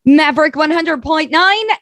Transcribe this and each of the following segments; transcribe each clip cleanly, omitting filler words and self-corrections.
Maverick 100.9,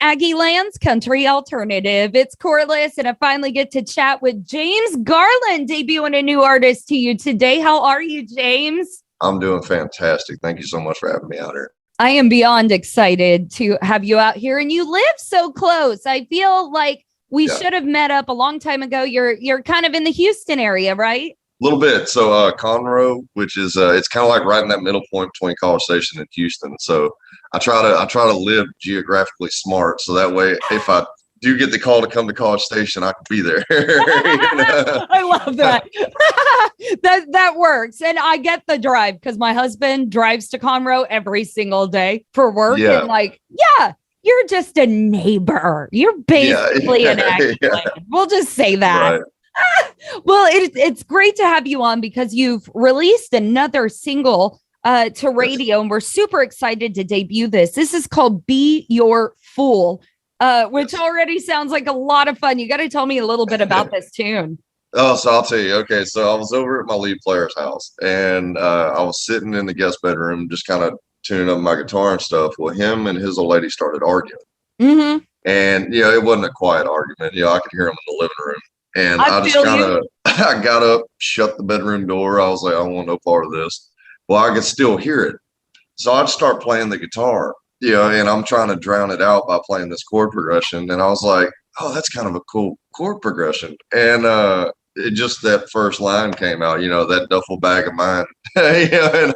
Aggie Land's Country Alternative. It's Corliss, and I finally get to chat with James Garland, debuting a new artist to you today. How are you, James? I'm doing fantastic. Thank you so much for having me out here. I am beyond excited to have you out here, and you live so close. I feel like we should have met up a long time ago. You're kind of in the Houston area, right? A little bit. So Conroe, which is it's kind of like right in that middle point between College Station and Houston. So I try to live geographically smart, so that way if I do get the call to come to College Station, I can be there. I love that. that works. And I get the drive because my husband drives to Conroe every single day for work. Yeah. And you're just a neighbor. You're basically an actor. We'll just say that. Right. Well, it's great to have you on because you've released another single to radio, and we're super excited to debut this. This is called Be Your Fool, which already sounds like a lot of fun. You got to tell me a little bit about this tune. Oh, so I'll tell you. Okay, so I was over at my lead player's house, and I was sitting in the guest bedroom just kind of tuning up my guitar and stuff. Well, him and his old lady started arguing. Mm-hmm. And, it wasn't a quiet argument. I could hear them in the living room. And I got up, shut the bedroom door. I was like, I don't want no part of this. Well, I could still hear it. So I'd start playing the guitar, and I'm trying to drown it out by playing this chord progression. And I was like, oh, that's kind of a cool chord progression. And just that first line came out, that duffel bag of mine. And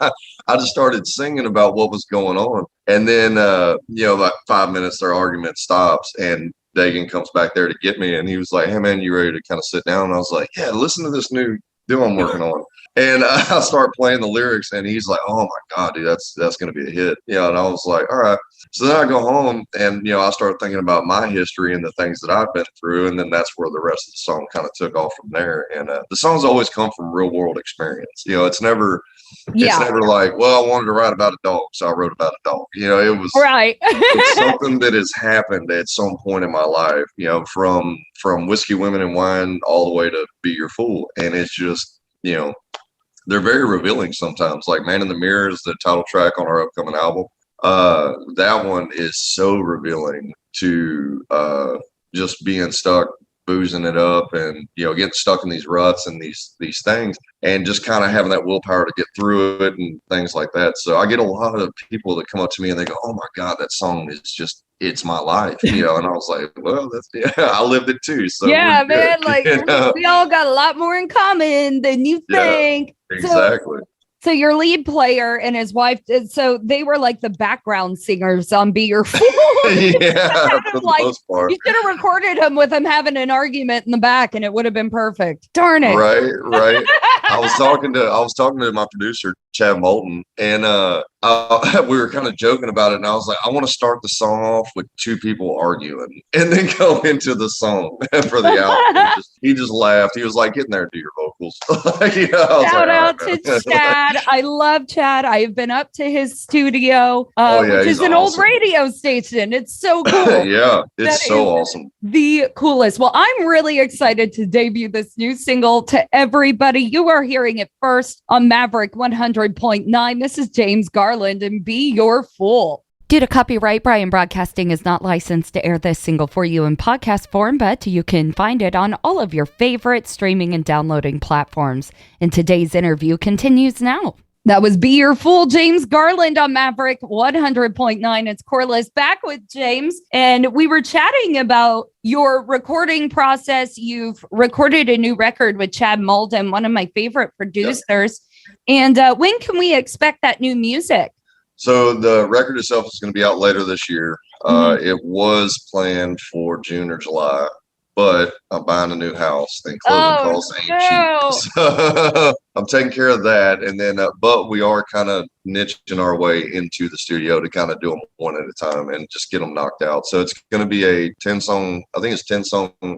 I just started singing about what was going on. And then, about 5 minutes, their argument stops. And Dagan comes back there to get me, and he was like, hey, man, you ready to kind of sit down? And I was like, yeah, listen to this new deal I'm working on. And I start playing the lyrics, and he's like, oh, my God, dude, that's going to be a hit. And I was like, all right. So then I go home, and, I start thinking about my history and the things that I've been through, and then that's where the rest of the song kind of took off from there. And the songs always come from real-world experience. It's never like, well, I wanted to write about a dog, so I wrote about a dog. It was right. It's something that has happened at some point in my life, from Whiskey, Women, and Wine all the way to Be Your Fool. And it's just, they're very revealing sometimes. Like Man in the Mirror is the title track on our upcoming album. That one is so revealing to just being stuck, boozing it up, and getting stuck in these ruts and these things, and just kind of having that willpower to get through it and things like that. So I get a lot of people that come up to me and they go, oh my God, that song is just, it's my life, and I was like, well, I lived it too. So yeah, man, like we all got a lot more in common than you think. Exactly. So your lead player and his wife, so they were like the background singers on Be Your Fool. Yeah, for the most part. You should have recorded him with him having an argument in the back, and it would have been perfect. Darn it! Right. I was talking to my producer Chad Moulton, and we were kind of joking about it, and I was like, I want to start the song off with two people arguing, and then go into the song for the album. He just laughed. He was like, "Get in there and do your vocals." Shout out to Chad. I love Chad. I have been up to his studio, which is an old radio station. It's so cool. Yeah, it's so awesome. The coolest. Well, I'm really excited to debut this new single to everybody. You are hearing it first on Maverick 100.9. This is James Garland and Be Your Fool. Due to copyright, Brian Broadcasting is not licensed to air this single for you in podcast form, but you can find it on all of your favorite streaming and downloading platforms. And today's interview continues now. That was Be Your Fool, James Garland on Maverick 100.9. It's Corliss back with James, and we were chatting about your recording process. You've recorded a new record with Chad Moulton, one of my favorite producers. And when can we expect that new music? So the record itself is going to be out later this year. It was planned for June or July, but I'm buying a new house and closing costs ain't cheap. So I'm taking care of that. And then, but we are kind of niching our way into the studio to kind of do them one at a time and just get them knocked out. So it's going to be a 10 song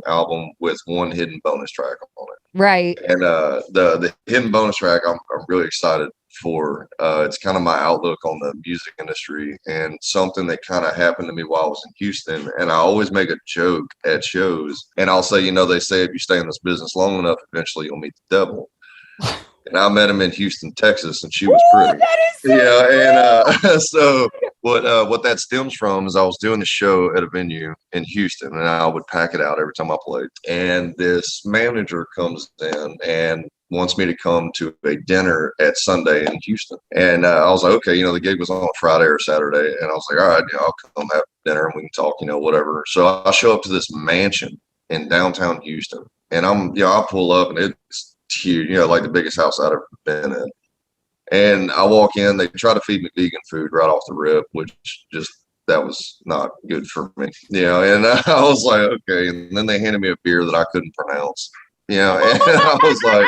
album with one hidden bonus track on it. Right. And the hidden bonus track, I'm really excited for. It's kind of my outlook on the music industry and something that kind of happened to me while I was in Houston. And I always make a joke at shows, and I'll say, they say if you stay in this business long enough, eventually you'll meet the devil. And I met him in Houston, Texas, and she was pretty. That is so and so What that stems from is I was doing a show at a venue in Houston, and I would pack it out every time I played. And this manager comes in and wants me to come to a dinner at Sunday in Houston. And I was like, okay, the gig was on a Friday or Saturday, and I was like, all right, I'll come have dinner and we can talk, whatever. So I show up to this mansion in downtown Houston, and I pull up, and it's huge, like the biggest house I've ever been in. And I walk in, they try to feed me vegan food right off the rip, which that was not good for me, and I was like, okay. And then they handed me a beer that I couldn't pronounce, and I was like,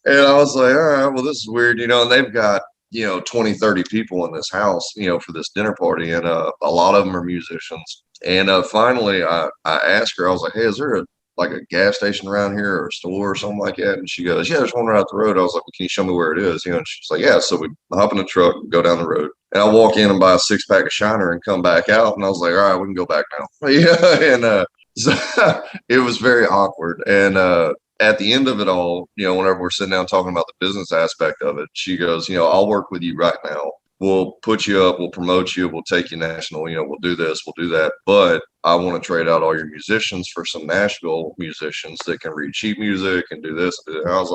all right, well, this is weird, and they've got, 20, 30 people in this house, for this dinner party. And a lot of them are musicians. And finally, I asked her, I was like, hey, is there a gas station around here or a store or something like that? And she goes, yeah, there's one right out the road. I was like, well, can you show me where it is? And she's like, yeah. So we hop in the truck, go down the road, and I walk in and buy a 6-pack of Shiner and come back out. And I was like, all right, we can go back now. And so it was very awkward. And at the end of it all, whenever we're sitting down talking about the business aspect of it, she goes, I'll work with you right now. We'll put you up, we'll promote you, we'll take you national, we'll do this, we'll do that. But I want to trade out all your musicians for some Nashville musicians that can read sheet music and do this. And I was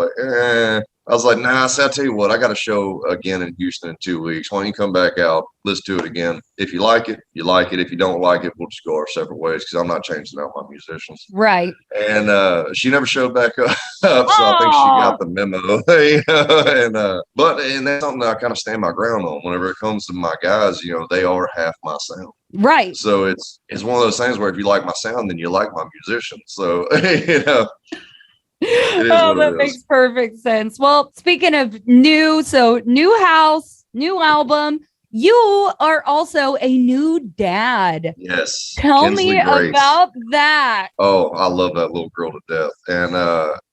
like, nah, so I'll tell you what, I got a show again in Houston in 2 weeks. Why don't you come back out? Let's do it again. If you like it, you like it. If you don't like it, we'll just go our separate ways, because I'm not changing out my musicians. Right. And she never showed back up. So I think she got the memo. And that's something that I kind of stand my ground on. Whenever it comes to my guys, they are half my sound. Right. So it's one of those things where if you like my sound, then you like my musician. So, that makes perfect sense. Well, speaking of new house, new album, you are also a new dad. Yes. Tell me about that. Oh, I love that little girl to death. And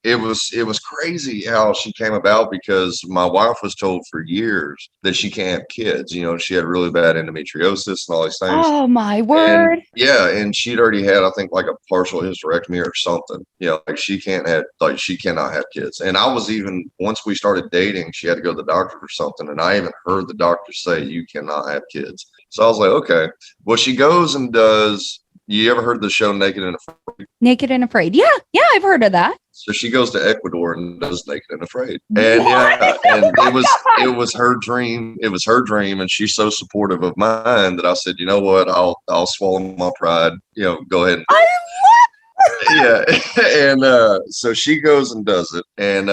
it was crazy how she came about, because my wife was told for years that she can't have kids. She had really bad endometriosis and all these things. Oh, my word. And she'd already had, I think, a partial hysterectomy or something. She cannot have kids. And I was once we started dating, she had to go to the doctor for something. And I even heard the doctor say, you cannot have kids. So I was like, okay. Well, she goes and does. You ever heard the show Naked and Afraid? Naked and Afraid. Yeah, I've heard of that. So she goes to Ecuador and does Naked and Afraid. And and it was her dream. It was her dream. And she's so supportive of mine that I said, you know what? I'll swallow my pride. Go ahead. Yeah. And so she goes and does it. And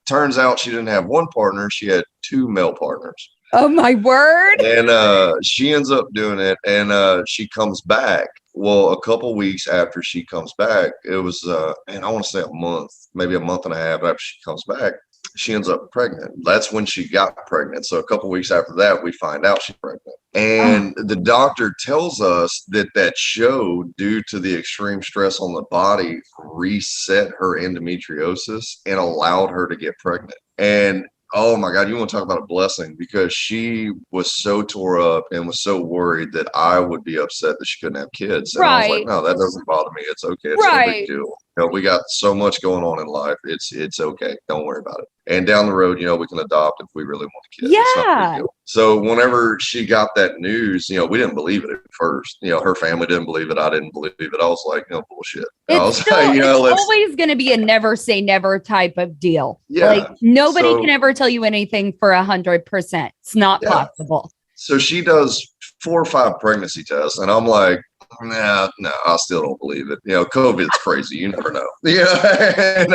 turns out she didn't have one partner. She had 2 male partners. Oh, my word. And she ends up doing it. And she comes back. Well, a couple weeks after she comes back, it was, I want to say a month, maybe a month and a half after she comes back, she ends up pregnant. That's when she got pregnant. So a couple weeks after that, we find out she's pregnant. And the doctor tells us that show, due to the extreme stress on the body, reset her endometriosis and allowed her to get pregnant. And oh my God, you want to talk about a blessing, because she was so tore up and was so worried that I would be upset that she couldn't have kids. And I was like, no, that doesn't bother me. It's okay. It's no big deal. We got so much going on in life. It's okay. Don't worry about it. And down the road, we can adopt if we really want a kid. Yeah. It's not a big deal. So whenever she got that news, we didn't believe it at first. Her family didn't believe it. I didn't believe it. I was like, no, bullshit. It's always going to be a never say never type of deal. Yeah. Nobody can ever tell you anything for 100%. It's not possible. So she does 4 or 5 pregnancy tests, and I'm like, no, I still don't believe it. COVID's crazy. You never know. And,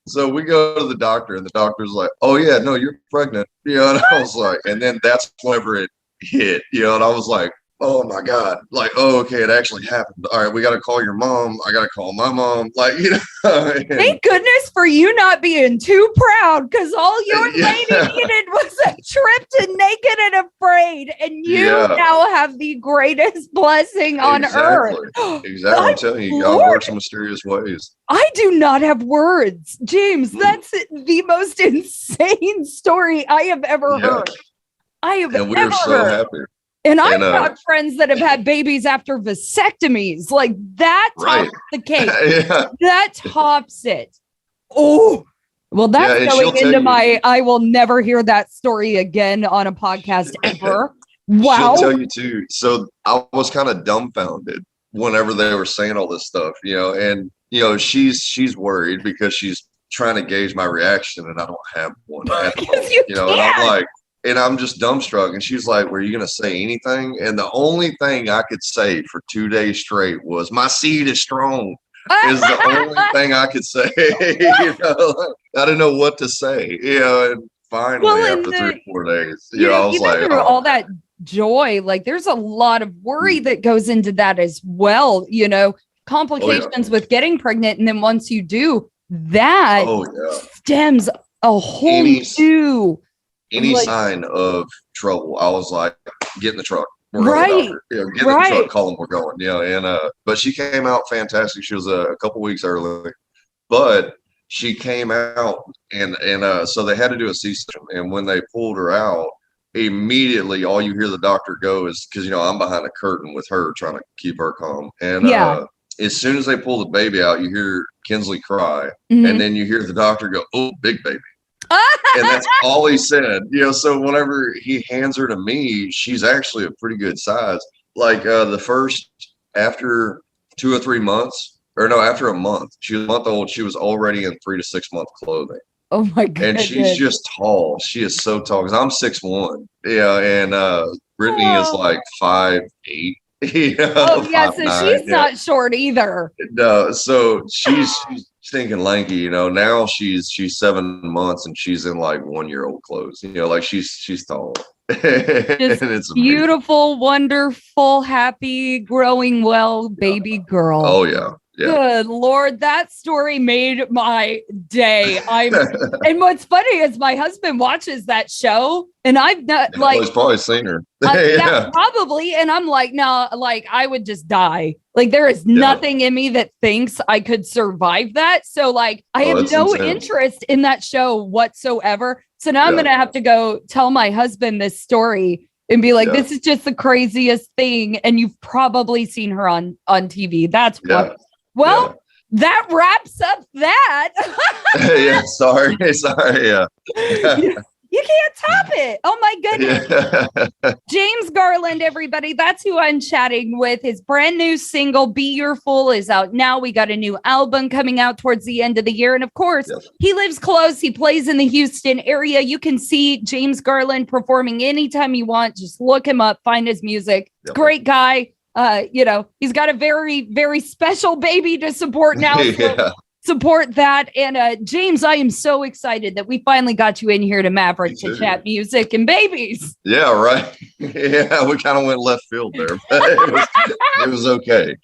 so we go to the doctor, and the doctor's like, oh yeah, no, you're pregnant. And I was like, and then that's whenever it hit, and I was like, oh my God, oh, okay, it actually happened. All right, we got to call your mom. I got to call my mom. Thank goodness for you not being too proud, because all your lady needed was a trip to Naked and Afraid, and you now have the greatest blessing on earth. Exactly. I'm telling you, God works in mysterious ways. I do not have words, James. That's the most insane story I have ever heard. And we're so happy. And I've got friends that have had babies after vasectomies. That tops the cake. That tops it. Oh, well, that's going into I will never hear that story again on a podcast ever. Wow. She'll tell you too. So I was kind of dumbfounded whenever they were saying all this stuff, and she's worried because she's trying to gauge my reaction, and I don't have one at the moment, and I'm like, and I'm just dumbstruck. And she's like, were you going to say anything? And the only thing I could say for 2 days straight was, my seed is strong, is the only thing I could say. I didn't know what to say, and finally, after 3 or 4 days, I was like, all that joy, like there's a lot of worry that goes into that as well, complications with getting pregnant. And then once you do, that stems a whole new sign of trouble. I was like, get in the truck. We're right. Get in the truck, call them, we're going. But she came out fantastic. She was a couple weeks early, but she came out and so they had to do a C-section. And when they pulled her out, immediately all you hear the doctor go is, because I'm behind a curtain with her trying to keep her calm. And as soon as they pull the baby out, you hear Kinsley cry, and then you hear the doctor go, "Oh, big baby." And that's all he said. So whenever he hands her to me, she's actually a pretty good size. Like the first, after 2 or 3 months, or no, after a month, she was a month old, she was already in 3 to 6 month clothing. Oh my God. And she's just tall. She is so tall, because I'm 6'1". And Brittany is like 5'8". So she's not short either. No, so she's stinking lanky. Now she's 7 months and she's in like 1-year-old clothes. Like she's tall. And it's beautiful, wonderful, happy, growing well baby girl. Oh yeah. Yeah. Good Lord, that story made my day. And what's funny is my husband watches that show, and I've not he's probably seen her. Probably. And I'm like, no, like I would just die. Like there is nothing in me that thinks I could survive that. So like I have no interest in that show whatsoever. So now I'm going to have to go tell my husband this story and be like, this is just the craziest thing. And you've probably seen her on TV. That's what. Well, that wraps up that. Sorry. Yeah. You can't top it. Oh my goodness. James Garland, everybody. That's who I'm chatting with. His brand new single, Be Your Fool, is out now. We got a new album coming out towards the end of the year. And of course, he lives close. He plays in the Houston area. You can see James Garland performing anytime you want. Just look him up, find his music. Great guy. He's got a very, very special baby to support now. Support that. And James, I am so excited that we finally got you in here to Maverick to chat music and babies. Yeah, right. Yeah, we kind of went left field there, but it was okay.